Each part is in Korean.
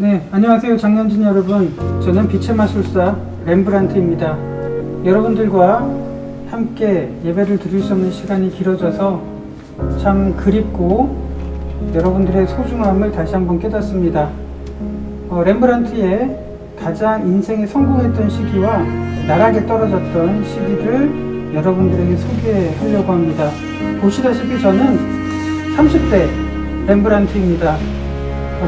네, 안녕하세요 장년진 여러분. 저는 빛의 마술사 렘브란트입니다. 여러분들과 함께 예배를 드릴 수 없는 시간이 길어져서 참 그립고 여러분들의 소중함을 다시 한번 깨닫습니다. 렘브란트의 가장 인생에 성공했던 시기와 나락에 떨어졌던 시기를 여러분들에게 소개하려고 합니다. 보시다시피 저는 30대 렘브란트입니다.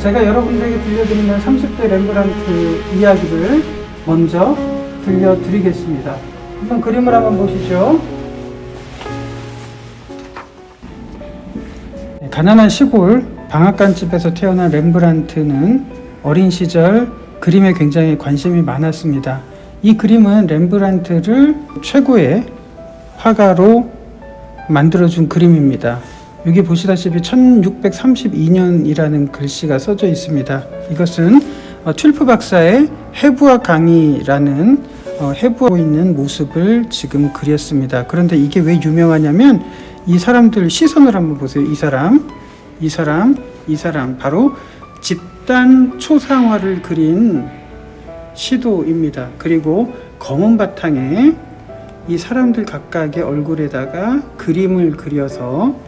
제가 여러분들에게 들려드리는 30대 렘브란트 이야기를 먼저 들려드리겠습니다. 한번 그림을 한번 보시죠. 가난한 시골 방앗간집에서 태어난 렘브란트는 어린 시절 그림에 굉장히 관심이 많았습니다. 이 그림은 렘브란트를 최고의 화가로 만들어준 그림입니다. 여기 보시다시피 1632년이라는 글씨가 써져 있습니다. 이것은 튠프 박사의 해부학 강의라는 해부하고 있는 모습을 지금 그렸습니다. 그런데 이게 왜 유명하냐면 이 사람들 시선을 한번 보세요. 이 사람 바로 집단 초상화를 그린 시도입니다. 그리고 검은 바탕에 이 사람들 각각의 얼굴에다가 그림을 그려서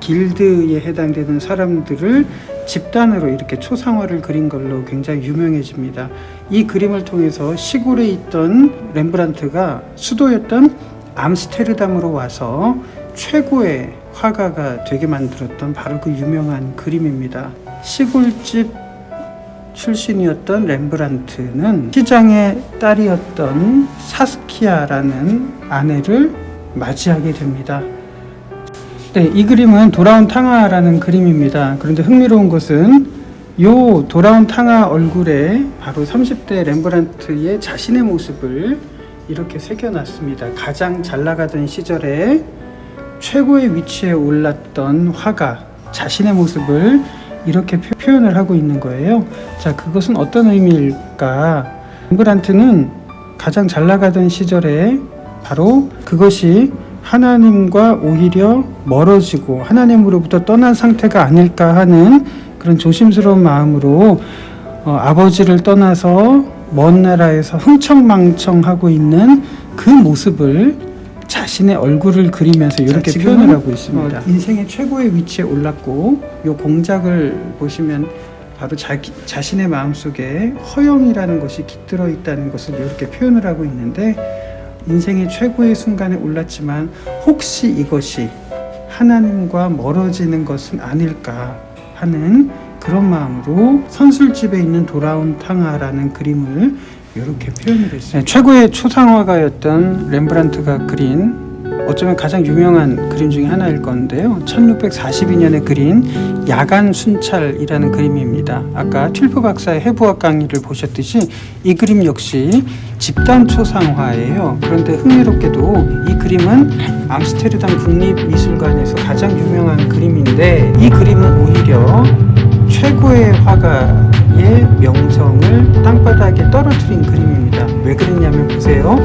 길드에 해당되는 사람들을 집단으로 이렇게 초상화를 그린 걸로 굉장히 유명해집니다. 이 그림을 통해서 시골에 있던 렘브란트가 수도였던 암스테르담으로 와서 최고의 화가가 되게 만들었던 바로 그 유명한 그림입니다. 시골집 출신이었던 렘브란트는 시장의 딸이었던 사스키아라는 아내를 맞이하게 됩니다. 네, 이 그림은 돌아온 탕아라는 그림입니다. 그런데 흥미로운 것은 이 돌아온 탕아 얼굴에 바로 30대 렘브란트의 자신의 모습을 이렇게 새겨놨습니다. 가장 잘 나가던 시절에 최고의 위치에 올랐던 화가 자신의 모습을 이렇게 표현을 하고 있는 거예요. 자, 그것은 어떤 의미일까? 렘브란트는 가장 잘 나가던 시절에 바로 그것이 하나님과 오히려 멀어지고 하나님으로부터 떠난 상태가 아닐까 하는 그런 조심스러운 마음으로 아버지를 떠나서 먼 나라에서 흥청망청하고 있는 그 모습을 자신의 얼굴을 그리면서 이렇게 표현을 하고 있습니다. 인생의 최고의 위치에 올랐고 이 공작을 보시면 바로 자신의 마음속에 허영이라는 것이 깃들어 있다는 것을 이렇게 표현을 하고 있는데, 인생의 최고의 순간에 올랐지만 혹시 이것이 하나님과 멀어지는 것은 아닐까 하는 그런 마음으로 선술집에 있는 돌아온 탕아라는 그림을 이렇게 표현을 했습니다. 네, 최고의 초상화가였던 렘브란트가 그린 어쩌면 가장 유명한 그림 중에 하나일 건데요. 1642년에 그린 야간 순찰이라는 그림입니다. 아까 튠프 박사의 해부학 강의를 보셨듯이 이 그림 역시 집단 초상화예요. 그런데 흥미롭게도 이 그림은 암스테르담 국립미술관에서 가장 유명한 그림인데, 이 그림은 오히려 최고의 화가의 명성을 땅바닥에 떨어뜨린 그림입니다. 왜 그랬냐면 보세요.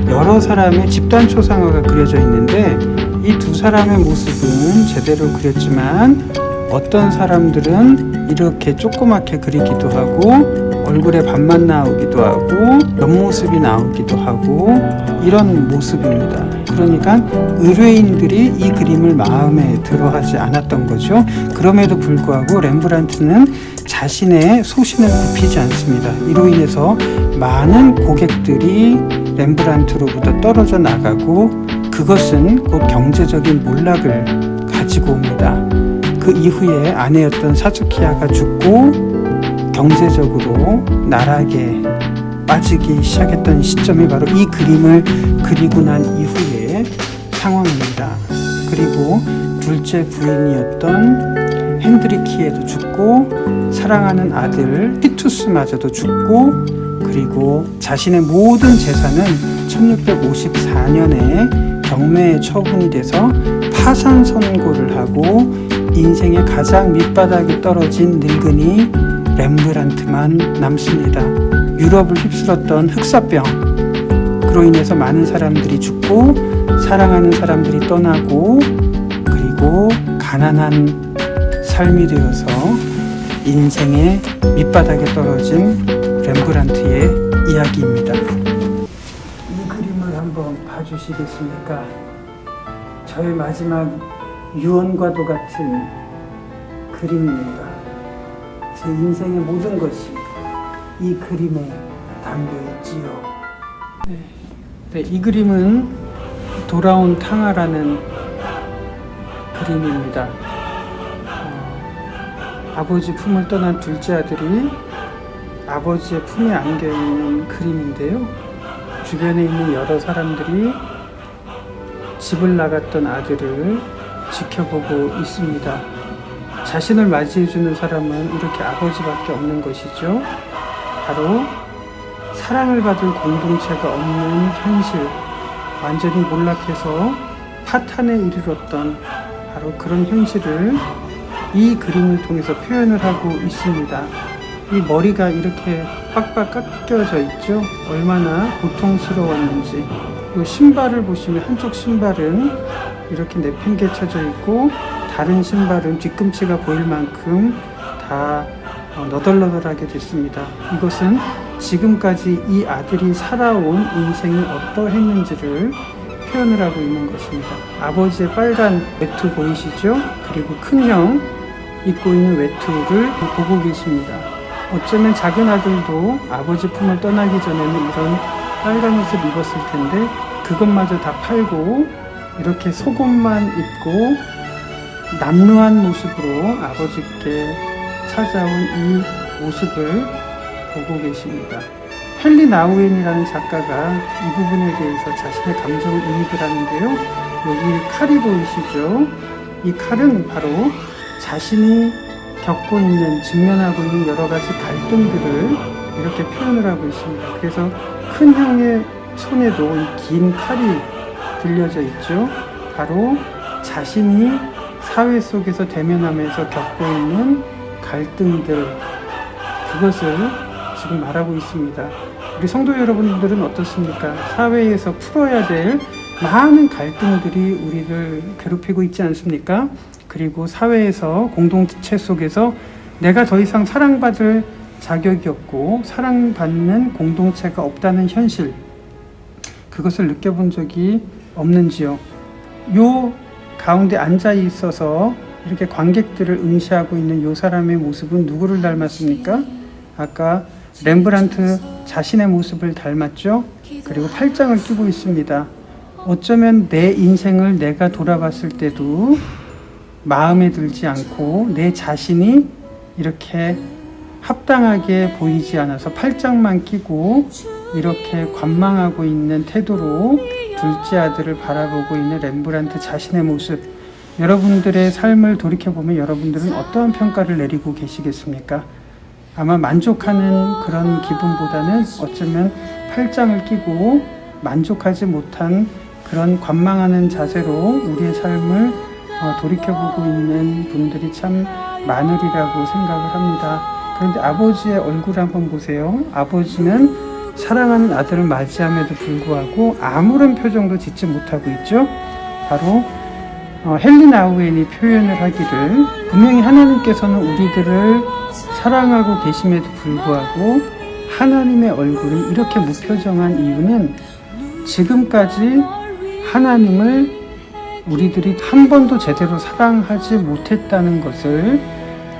여러 사람의 집단 초상화가 그려져 있는데 이 두 사람의 모습은 제대로 그렸지만 어떤 사람들은 이렇게 조그맣게 그리기도 하고 얼굴에 반만 나오기도 하고 옆모습이 나오기도 하고 이런 모습입니다. 그러니까 의뢰인들이 이 그림을 마음에 들어하지 않았던 거죠. 그럼에도 불구하고 렘브란트는 자신의 소신을 굽히지 않습니다. 이로 인해서 많은 고객들이 렘브란트로부터 떨어져 나가고 그것은 곧 경제적인 몰락을 가지고 옵니다. 그 이후에 아내였던 사스키아가 죽고 경제적으로 나락에 빠지기 시작했던 시점이 바로 이 그림을 그리고 난 이후의 상황입니다. 그리고 둘째 부인이었던 핸드리키에도 죽고 사랑하는 아들 티투스마저도 죽고, 그리고 자신의 모든 재산은 1654년에 경매에 처분이 돼서 파산 선고를 하고 인생의 가장 밑바닥에 떨어진 늙은이 렘브란트만 남습니다. 유럽을 휩쓸었던 흑사병, 그로 인해서 많은 사람들이 죽고 사랑하는 사람들이 떠나고 그리고 가난한 삶이 되어서 인생의 밑바닥에 떨어진 렘브란트의 이야기입니다. 이 그림을 한번 봐주시겠습니까? 저의 마지막 유언과도 같은 그림입니다. 제 인생의 모든 것이 이 그림에 담겨 있지요. 네, 이 그림은 돌아온 탕아라는 그림입니다. 아버지 품을 떠난 둘째 아들이 아버지의 품에 안겨있는 그림인데요. 주변에 있는 여러 사람들이 집을 나갔던 아들을 지켜보고 있습니다. 자신을 맞이해주는 사람은 이렇게 아버지밖에 없는 것이죠. 바로 사랑을 받을 공동체가 없는 현실, 완전히 몰락해서 파탄에 이르렀던 바로 그런 현실을 이 그림을 통해서 표현을 하고 있습니다. 이 머리가 이렇게 빡빡 깎여져 있죠. 얼마나 고통스러웠는지. 이 신발을 보시면 한쪽 신발은 이렇게 내팽개쳐져 있고 다른 신발은 뒤꿈치가 보일 만큼 다 너덜너덜하게 됐습니다. 이것은 지금까지 이 아들이 살아온 인생이 어떠했는지를 표현을 하고 있는 것입니다. 아버지의 빨간 외투 보이시죠? 그리고 큰형 입고 있는 외투를 보고 계십니다. 어쩌면 작은 아들도 아버지 품을 떠나기 전에는 이런 빨간 옷을 입었을 텐데 그것마저 다 팔고 이렇게 속옷만 입고 남루한 모습으로 아버지께 찾아온 이 모습을 보고 계십니다. 헨리 나우엔이라는 작가가 이 부분에 대해서 자신의 감정을 이입을 하는데요. 여기 칼이 보이시죠? 이 칼은 바로 자신이 겪고 있는, 직면하고 있는 여러 가지 갈등들을 이렇게 표현을 하고 있습니다. 그래서 큰 형의 손에도 이 긴 칼이 들려져 있죠. 바로 자신이 사회 속에서 대면하면서 겪고 있는 갈등들, 그것을 지금 말하고 있습니다. 우리 성도 여러분들은 어떻습니까? 사회에서 풀어야 될 많은 갈등들이 우리를 괴롭히고 있지 않습니까? 그리고 사회에서, 공동체 속에서 내가 더 이상 사랑받을 자격이 없고 사랑받는 공동체가 없다는 현실, 그것을 느껴본 적이 없는지요? 요 가운데 앉아 있어서 이렇게 관객들을 응시하고 있는 요 사람의 모습은 누구를 닮았습니까? 아까 렘브란트 자신의 모습을 닮았죠? 그리고 팔짱을 끼고 있습니다. 어쩌면 내 인생을 내가 돌아봤을 때도 마음에 들지 않고 내 자신이 이렇게 합당하게 보이지 않아서 팔짱만 끼고 이렇게 관망하고 있는 태도로 둘째 아들을 바라보고 있는 렘브란트 자신의 모습, 여러분들의 삶을 돌이켜보면 여러분들은 어떠한 평가를 내리고 계시겠습니까? 아마 만족하는 그런 기분보다는 어쩌면 팔짱을 끼고 만족하지 못한 그런 관망하는 자세로 우리의 삶을 돌이켜보고 있는 분들이 참 많으리라고 생각을 합니다. 그런데 아버지의 얼굴을 한번 보세요. 아버지는 사랑하는 아들을 맞이함에도 불구하고 아무런 표정도 짓지 못하고 있죠. 바로 헨리 나우엔이 표현을 하기를, 분명히 하나님께서는 우리들을 사랑하고 계심에도 불구하고 하나님의 얼굴이 이렇게 무표정한 이유는 지금까지 하나님을 우리들이 한 번도 제대로 사랑하지 못했다는 것을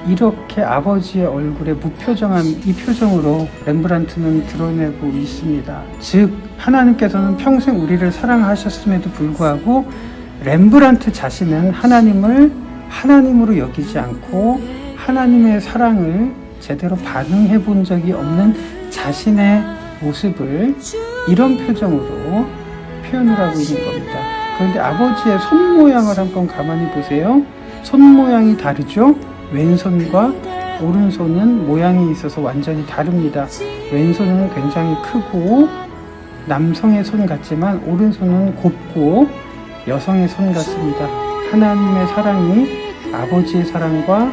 이렇게 아버지의 얼굴에 무표정한 이 표정으로 렘브란트는 드러내고 있습니다. 즉 하나님께서는 평생 우리를 사랑하셨음에도 불구하고 렘브란트 자신은 하나님을 하나님으로 여기지 않고 하나님의 사랑을 제대로 반응해 본 적이 없는 자신의 모습을 이런 표정으로 표현을 하고 있는 겁니다. 그런데 아버지의 손 모양을 한번 가만히 보세요. 손 모양이 다르죠? 왼손과 오른손은 모양이 있어서 완전히 다릅니다. 왼손은 굉장히 크고 남성의 손 같지만 오른손은 곱고 여성의 손 같습니다. 하나님의 사랑이 아버지의 사랑과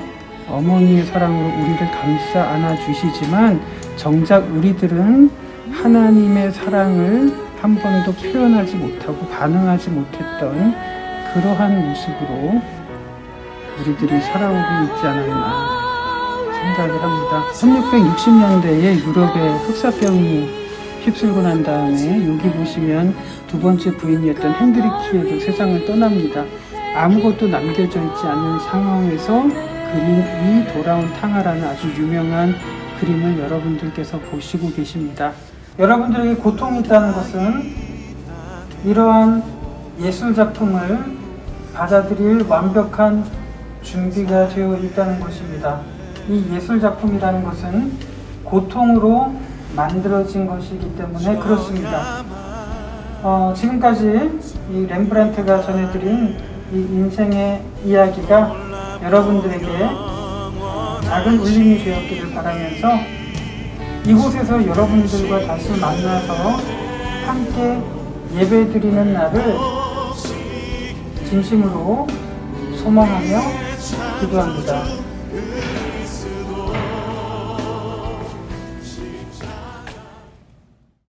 어머니의 사랑으로 우리를 감싸 안아 주시지만 정작 우리들은 하나님의 사랑을 한 번도 표현하지 못하고 반응하지 못했던 그러한 모습으로 우리들이 살아오고 있지 않았나 생각을 합니다. 1660년대에 유럽에 흑사병이 휩쓸고 난 다음에 여기 보시면 두 번째 부인이었던 핸드리키에도 세상을 떠납니다. 아무것도 남겨져 있지 않는 상황에서 그린 이 돌아온 탕아라는 아주 유명한 그림을 여러분들께서 보시고 계십니다. 여러분들에게 고통이 있다는 것은 이러한 예술작품을 받아들일 완벽한 준비가 되어 있다는 것입니다. 이 예술작품이라는 것은 고통으로 만들어진 것이기 때문에 그렇습니다. 지금까지 이 렘브란트가 전해드린 이 인생의 이야기가 여러분들에게 작은 울림이 되었기를 바라면서 이곳에서 여러분들과 다시 만나서 함께 예배드리는 날을 진심으로 소망하며 기도합니다.